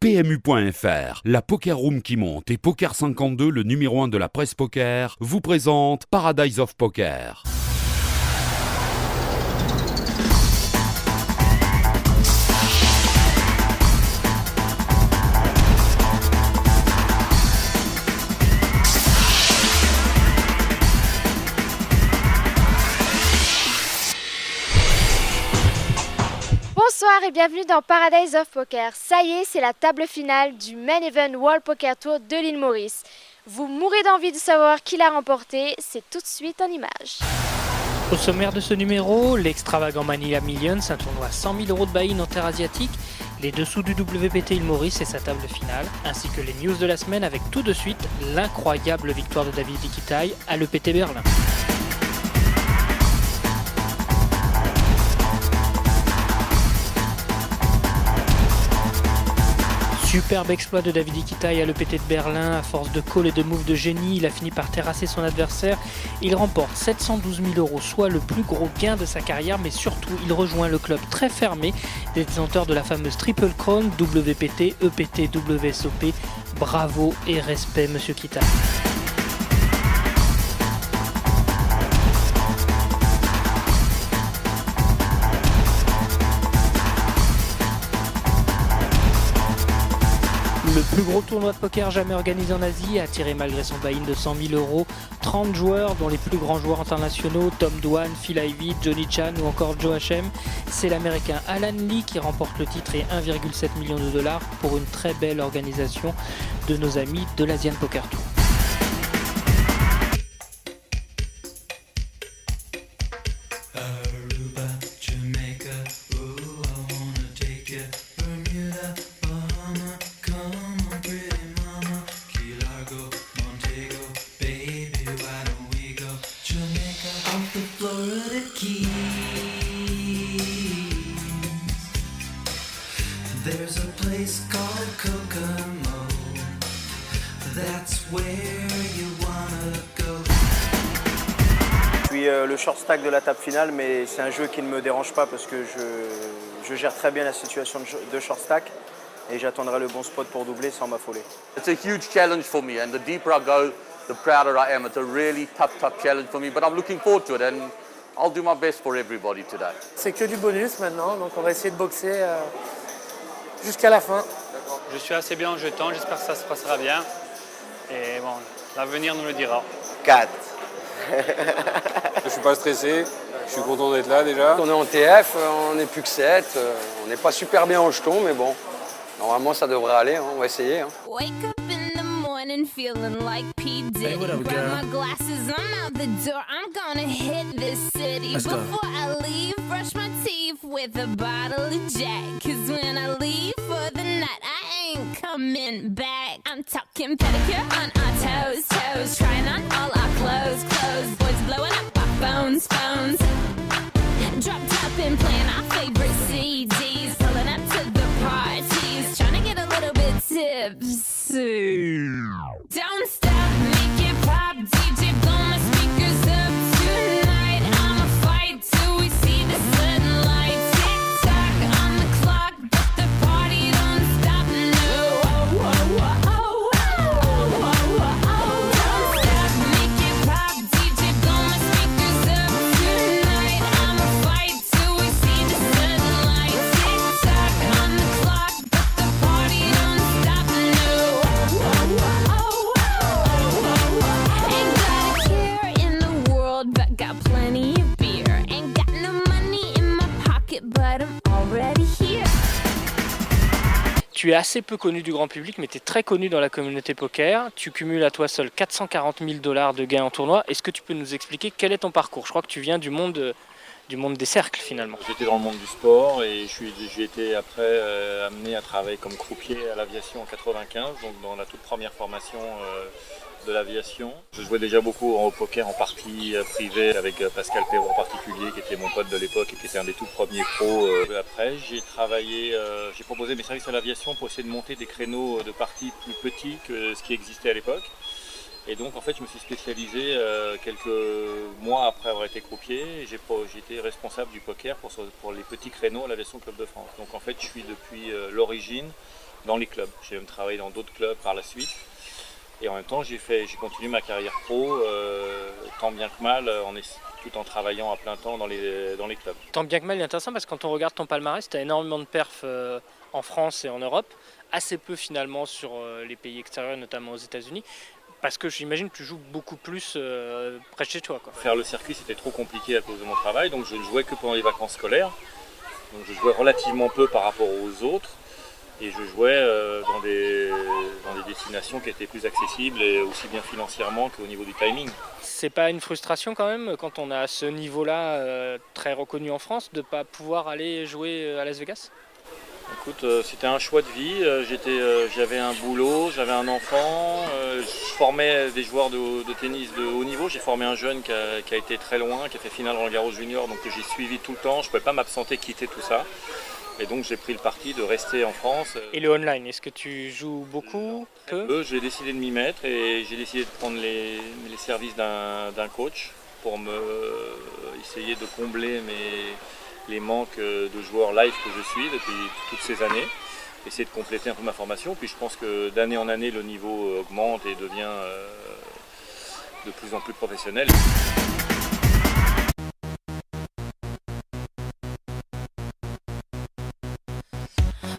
PMU.fr, la Poker Room qui monte et Poker 52, le numéro 1 de la presse poker, vous présente Paradise of Poker. Bonsoir et bienvenue dans Paradise of Poker. Ça y est, c'est la table finale du Main Event World Poker Tour de l'île Maurice. Vous mourrez d'envie de savoir qui l'a remporté, c'est tout de suite en images. Au sommaire de ce numéro, l'extravagant Manila Millions, un tournoi à 100 000 € de buy-in en terre asiatique, les dessous du WPT île Maurice et sa table finale, ainsi que les news de la semaine avec tout de suite l'incroyable victoire de David Dikitai à l'EPT Berlin. Superbe exploit de David Dikitai à l'EPT de Berlin. À force de call et de move de génie, il a fini par terrasser son adversaire. Il remporte 712 000 €, soit le plus gros gain de sa carrière, mais surtout, il rejoint le club très fermé des détenteurs de la fameuse Triple Crown, WPT, EPT, WSOP. Bravo et respect, monsieur Kita. Le plus gros tournoi de poker jamais organisé en Asie a attiré malgré son buy-in de 100 000 € 30 joueurs, dont les plus grands joueurs internationaux, Tom Dwan, Phil Ivey, Johnny Chan ou encore Joe Hashem. C'est l'américain Alan Lee qui remporte le titre et 1,7 million de dollars pour une très belle organisation de nos amis de l'Asian Poker Tour. There's a place called Kokomo. That's where you wanna go. Je suis le short stack de la table finale, mais c'est un jeu qui ne me dérange pas parce que je gère très bien la situation de short stack et j'attendrai le bon spot pour doubler sans m'affoler. It's a huge challenge for me, and the deeper I go, the prouder I am. It's a really tough challenge for me, but I'm looking forward to it, and I'll do my best for everybody today. C'est que du bonus maintenant, donc on va essayer de boxer jusqu'à la fin. Je suis assez bien en jetant, j'espère que ça se passera bien. Et bon, l'avenir nous le dira. 4. Je suis pas stressé, je suis content d'être là déjà. On est en TF, on n'est plus que 7, on n'est pas super bien en jeton, mais bon, normalement ça devrait aller, hein, on va essayer. Hein. Wake up in the morning feeling like P. Diddy. Hey, what up, grab my glasses, I'm out the door, I'm gonna hit this city. Let's go. Before I leave, brush my teeth with a bottle of Jack. Cause when I leave for the night, I ain't coming back. I'm talking pedicure on our toes, toes. Trying on all our clothes, clothes. Boys blowing up our phones, phones. Drop top and playing our favorite CDs. Pulling up to the parties. Trying to get a little bit tipsy. Don't stop, make it pop. DJ, blow my speakers up tonight. I'ma fight till we see the sunlight. Tick tock on the clock, but the party don't stop. No. Don't stop, make it pop. DJ, blow my speakers up tonight. I'ma fight till we see the sunlight. Tick tock on the clock, but the party don't stop. No. Ain't got a care in the world, but got plenty of beer. Ain't got no money in my pocket, but I'm already here. Tu es assez peu connu du grand public, mais tu es très connu dans la communauté poker. Tu cumules à toi seul 440 000 $ de gains en tournoi. Est-ce que tu peux nous expliquer quel est ton parcours? Je crois que tu viens du monde des cercles finalement. J'étais dans le monde du sport et j'ai été après amené à travailler comme croupier à l'aviation en 95, donc dans la toute première formation de l'aviation. Je jouais déjà beaucoup au poker en partie privée avec Pascal Perrault en particulier, qui était mon pote de l'époque et qui était un des tout premiers pros. Après, j'ai proposé mes services à l'aviation pour essayer de monter des créneaux de parties plus petits que ce qui existait à l'époque. Et donc en fait je me suis spécialisé quelques mois après avoir été croupier. J'ai été responsable du poker pour les petits créneaux à l'aviation Club de France. Donc en fait je suis depuis l'origine dans les clubs. J'ai même travaillé dans d'autres clubs par la suite. Et en même temps, j'ai continué ma carrière pro, tant bien que mal, tout en travaillant à plein temps dans les clubs. Tant bien que mal, il est intéressant parce que quand on regarde ton palmarès, tu as énormément de perfs en France et en Europe, assez peu finalement sur les pays extérieurs, notamment aux États-Unis, parce que j'imagine que tu joues beaucoup plus près de chez toi, quoi. Faire le circuit, c'était trop compliqué à cause de mon travail, donc je ne jouais que pendant les vacances scolaires. Donc je jouais relativement peu par rapport aux autres. Et je jouais dans des destinations qui étaient plus accessibles, et aussi bien financièrement qu'au niveau du timing. C'est pas une frustration quand même, quand on a ce niveau-là très reconnu en France, de ne pas pouvoir aller jouer à Las Vegas? Écoute, c'était un choix de vie. J'avais un boulot, j'avais un enfant, je formais des joueurs de tennis de haut niveau. J'ai formé un jeune qui a été très loin, qui a fait finale Roland-Garros junior, donc que j'ai suivi tout le temps. Je ne pouvais pas m'absenter, quitter tout ça. Et donc j'ai pris le parti de rester en France. Et le online, est-ce que tu joues beaucoup? Peu. J'ai décidé de m'y mettre et j'ai décidé de prendre les services d'un coach pour essayer de combler les manques de joueurs live que je suis depuis toutes ces années. Essayer de compléter un peu ma formation. Puis je pense que d'année en année, le niveau augmente et devient de plus en plus professionnel.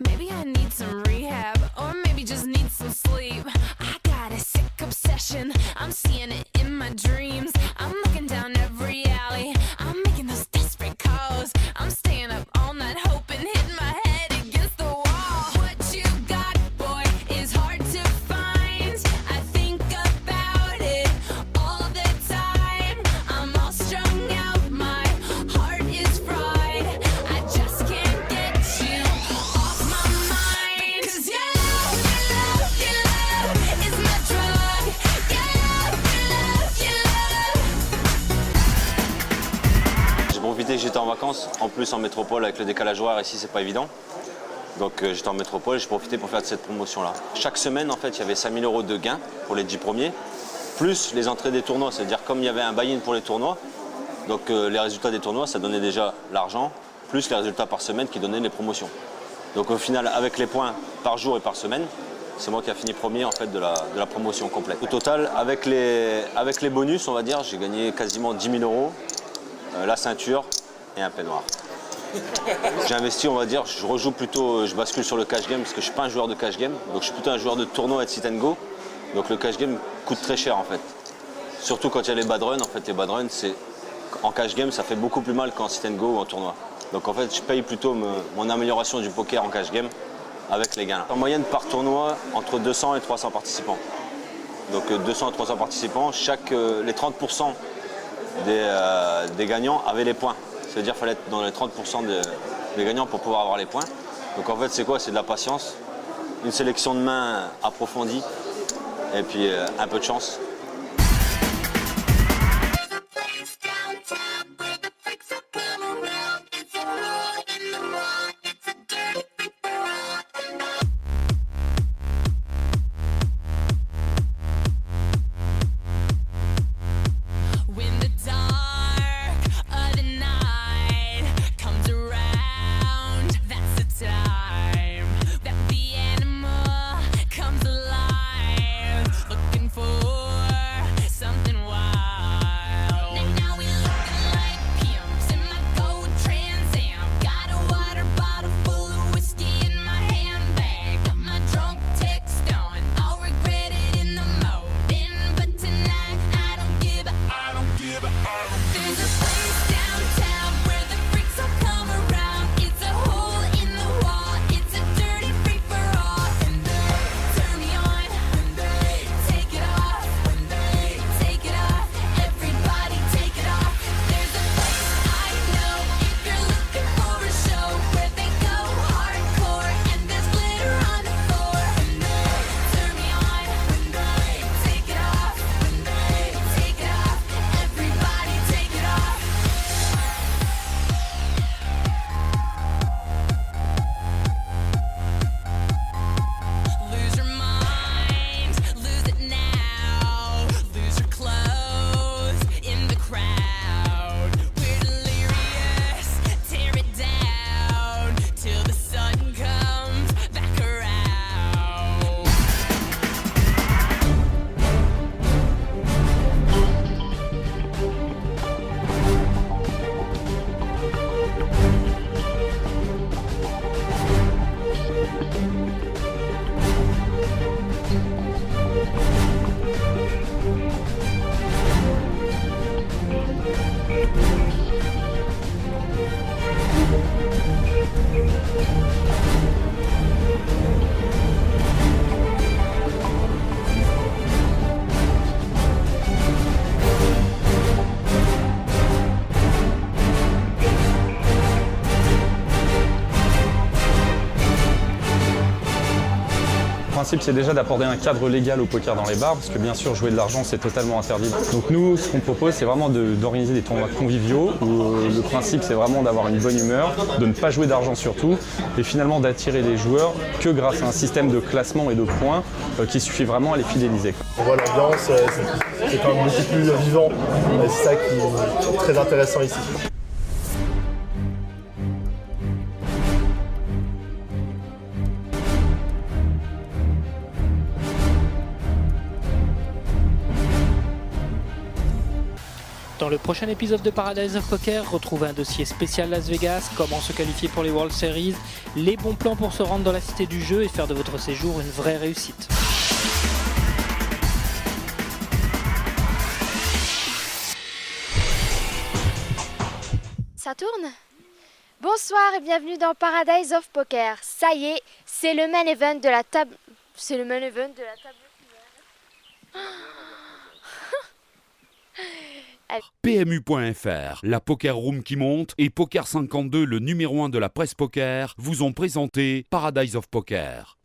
Maybe I need some rehab, or maybe just need some sleep. I got a sick obsession, I'm seeing it in my dreams. I'm looking down every alley, I'm making those desperate calls. I'm staying up all night hoping, hitting my head against the wall. What you got, boy, is hard to find. I think about it all the time. I'm all strung out, my heart is fried. I just can't get you off my mind. 'Cause your love is my drug. Your love. J'ai profité que j'étais en vacances, en plus en métropole avec le décalage horaire ici c'est pas évident. Donc j'étais en métropole et j'ai profité pour faire de cette promotion là. Chaque semaine en fait il y avait 5 000 € de gains pour les 10 premiers, plus les entrées des tournois, c'est-à-dire comme il y avait un buy-in pour les tournois, donc les résultats des tournois ça donnait déjà l'argent, plus les résultats par semaine qui donnaient les promotions. Donc au final avec les points par jour et par semaine, c'est moi qui a fini premier en fait de la promotion complète. Au total avec les bonus on va dire, j'ai gagné quasiment 10 000 €. La ceinture et un peignoir. J'ai investi, on va dire, je bascule sur le cash game parce que je ne suis pas un joueur de cash game, donc je suis plutôt un joueur de tournoi et de sit and go. Donc le cash game coûte très cher en fait. Surtout quand il y a les bad runs, en fait les bad runs en cash game ça fait beaucoup plus mal qu'en sit and go ou en tournoi. Donc en fait je paye plutôt mon amélioration du poker en cash game avec les gains. En moyenne par tournoi entre 200 et 300 participants. Donc 200 à 300 participants, les 30% des gagnants avaient les points. C'est-à-dire qu'il fallait être dans les 30% des gagnants pour pouvoir avoir les points. Donc en fait c'est quoi? C'est de la patience, une sélection de mains approfondie et puis un peu de chance. When the dark of the night comes around, that's the time that the animal comes alive, looking for principe, c'est déjà d'apporter un cadre légal au poker dans les bars, parce que bien sûr, jouer de l'argent, c'est totalement interdit. Donc nous, ce qu'on propose, c'est vraiment d'organiser des tournois conviviaux, où le principe, c'est vraiment d'avoir une bonne humeur, de ne pas jouer d'argent surtout, et finalement d'attirer les joueurs que grâce à un système de classement et de points qui suffit vraiment à les fidéliser. On voit l'ambiance, c'est quand même beaucoup plus vivant, et c'est ça qui est très intéressant ici. Dans le prochain épisode de Paradise of Poker, retrouvez un dossier spécial Las Vegas, comment se qualifier pour les World Series, les bons plans pour se rendre dans la cité du jeu et faire de votre séjour une vraie réussite. Ça tourne? Bonsoir et bienvenue dans Paradise of Poker. Ça y est, c'est le main event de la table... C'est le main event de la table finale. PMU.fr, la Poker Room qui monte et Poker 52, le numéro 1 de la presse poker, vous ont présenté Paradise of Poker.